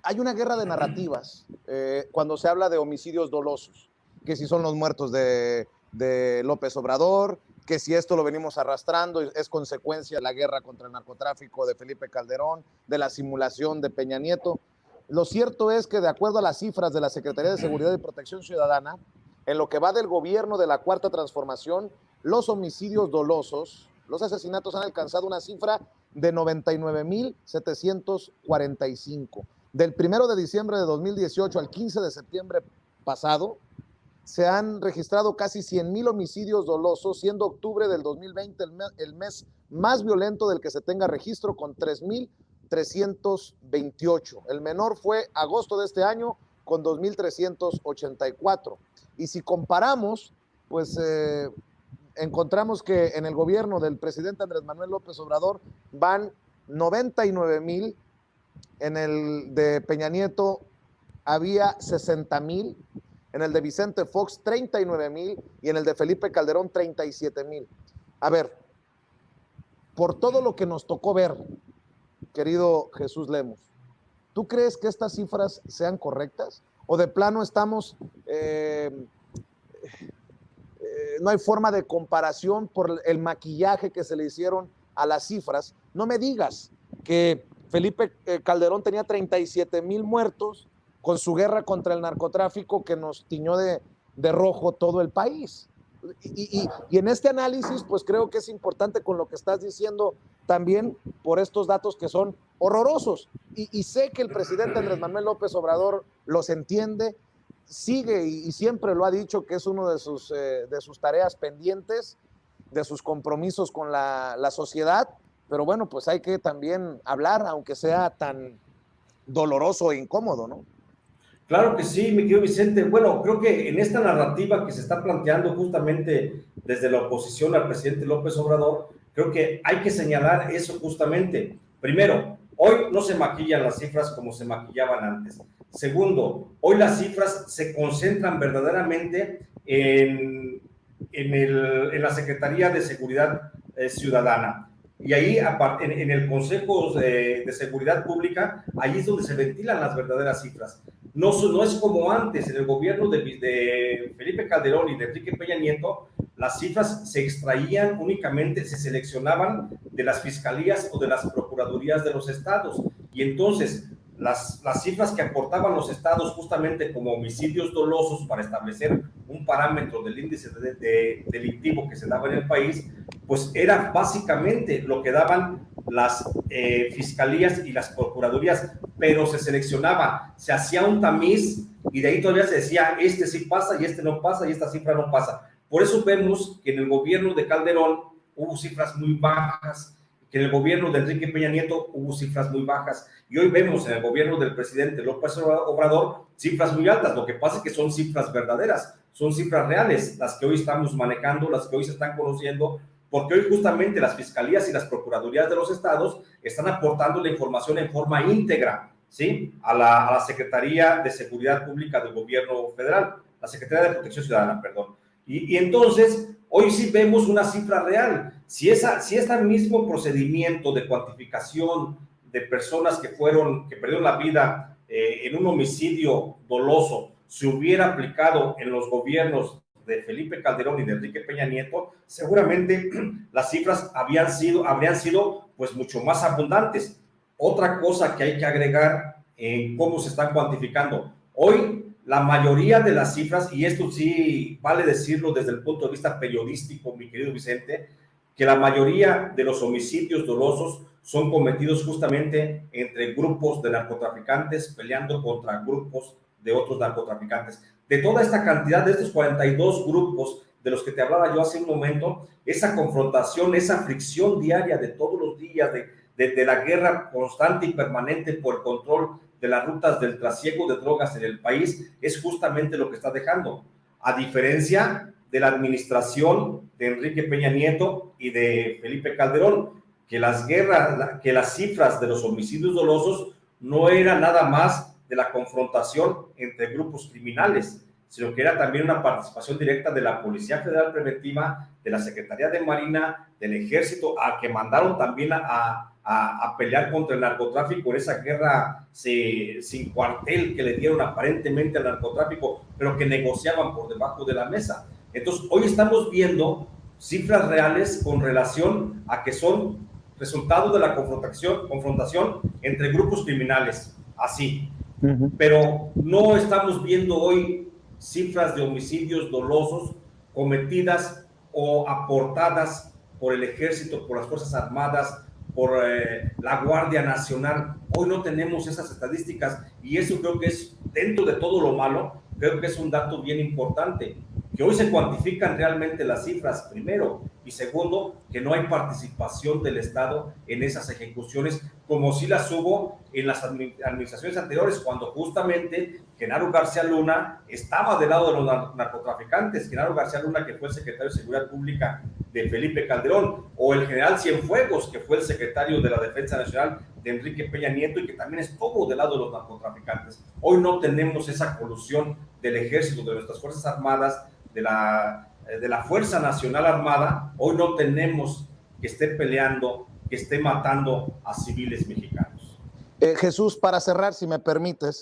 hay una guerra de narrativas cuando se habla de homicidios dolosos, que si son los muertos de López Obrador, que si esto lo venimos arrastrando, es consecuencia de la guerra contra el narcotráfico de Felipe Calderón, de la simulación de Peña Nieto. Lo cierto es que de acuerdo a las cifras de la Secretaría de Seguridad y Protección Ciudadana, en lo que va del gobierno de la Cuarta Transformación, los homicidios dolosos, los asesinatos han alcanzado una cifra de 99,745. Del 1 de diciembre de 2018 al 15 de septiembre pasado, se han registrado casi 100,000 homicidios dolosos, siendo octubre del 2020 el mes más violento del que se tenga registro, con 3,328. El menor fue agosto de este año, con 2,384. Y si comparamos, pues encontramos que en el gobierno del presidente Andrés Manuel López Obrador van 99,000, en el de Peña Nieto había 60,000, en el de Vicente Fox 39,000 y en el de Felipe Calderón 37,000. A ver, por todo lo que nos tocó ver, querido Jesús Lemos, ¿tú crees que estas cifras sean correctas? ¿O de plano estamos, no hay forma de comparación por el maquillaje que se le hicieron a las cifras? No me digas que Felipe Calderón tenía 37,000 muertos con su guerra contra el narcotráfico que nos tiñó de rojo todo el país. Y en este análisis, pues creo que es importante con lo que estás diciendo también por estos datos que son horrorosos. Y sé que el presidente Andrés Manuel López Obrador los entiende, sigue y siempre lo ha dicho que es uno de sus tareas pendientes, de sus compromisos con la sociedad, pero bueno, pues hay que también hablar, aunque sea tan doloroso e incómodo, ¿no? Claro que sí, mi querido Vicente. Bueno, creo que en esta narrativa que se está planteando justamente desde la oposición al presidente López Obrador, creo que hay que señalar eso justamente. Primero, hoy no se maquillan las cifras como se maquillaban antes. Segundo, hoy las cifras se concentran verdaderamente en la Secretaría de Seguridad Ciudadana. Y ahí, en el Consejo de Seguridad Pública, ahí es donde se ventilan las verdaderas cifras. No es como antes, en el gobierno de Felipe Calderón y de Enrique Peña Nieto, las cifras se extraían únicamente, se seleccionaban de las fiscalías o de las procuradurías de los estados. Y entonces, las cifras que aportaban los estados justamente como homicidios dolosos para establecer un parámetro del índice delictivo que se daba en el país, pues era básicamente lo que daban las fiscalías y las procuradurías, pero se seleccionaba, se hacía un tamiz y de ahí todavía se decía, este sí pasa y este no pasa y esta cifra no pasa. Por eso vemos que en el gobierno de Calderón hubo cifras muy bajas, que en el gobierno de Enrique Peña Nieto hubo cifras muy bajas, y hoy vemos en el gobierno del presidente López Obrador cifras muy altas. Lo que pasa es que son cifras verdaderas, son cifras reales, las que hoy estamos manejando, las que hoy se están conociendo, porque hoy justamente las fiscalías y las procuradurías de los estados están aportando la información en forma íntegra, ¿sí? a la Secretaría de Seguridad Pública del Gobierno Federal, la Secretaría de Protección Ciudadana, perdón. Y entonces, hoy sí vemos una cifra real. Si este mismo procedimiento de cuantificación de personas que perdieron la vida en un homicidio doloso se hubiera aplicado en los gobiernos de Felipe Calderón y de Enrique Peña Nieto, seguramente las cifras habrían sido pues mucho más abundantes. Otra cosa que hay que agregar en cómo se están cuantificando. Hoy la mayoría de las cifras, y esto sí vale decirlo desde el punto de vista periodístico, mi querido Vicente, que la mayoría de los homicidios dolosos son cometidos justamente entre grupos de narcotraficantes peleando contra grupos de otros narcotraficantes. De toda esta cantidad, de estos 42 grupos de los que te hablaba yo hace un momento, esa confrontación, esa fricción diaria de todos los días, de la guerra constante y permanente por el control de las rutas del trasiego de drogas en el país, es justamente lo que está dejando. A diferencia de la administración de Enrique Peña Nieto y de Felipe Calderón, que las cifras de los homicidios dolosos no eran nada más de la confrontación entre grupos criminales, sino que era también una participación directa de la Policía Federal Preventiva, de la Secretaría de Marina, del Ejército, a que mandaron también a a pelear contra el narcotráfico en esa guerra sin cuartel que le dieron aparentemente al narcotráfico, pero que negociaban por debajo de la mesa. Entonces, hoy estamos viendo cifras reales con relación a que son resultado de la confrontación entre grupos criminales, así. Pero no estamos viendo hoy cifras de homicidios dolosos cometidas o aportadas por el ejército, por las Fuerzas Armadas, por la Guardia Nacional. Hoy no tenemos esas estadísticas y eso creo que es, dentro de todo lo malo, creo que es un dato bien importante, que hoy se cuantifican realmente las cifras, primero, y segundo, que no hay participación del Estado en esas ejecuciones, como sí las hubo en las administraciones anteriores, cuando justamente Genaro García Luna estaba del lado de los narcotraficantes. Genaro García Luna, que fue el secretario de Seguridad Pública de Felipe Calderón, o el general Cienfuegos, que fue el secretario de la Defensa Nacional de Enrique Peña Nieto y que también estuvo del lado de los narcotraficantes. Hoy no tenemos esa colusión del ejército, de nuestras Fuerzas Armadas, de la Fuerza Nacional Armada. Hoy no tenemos que esté peleando, que esté matando a civiles mexicanos. Jesús, para cerrar, si me permites,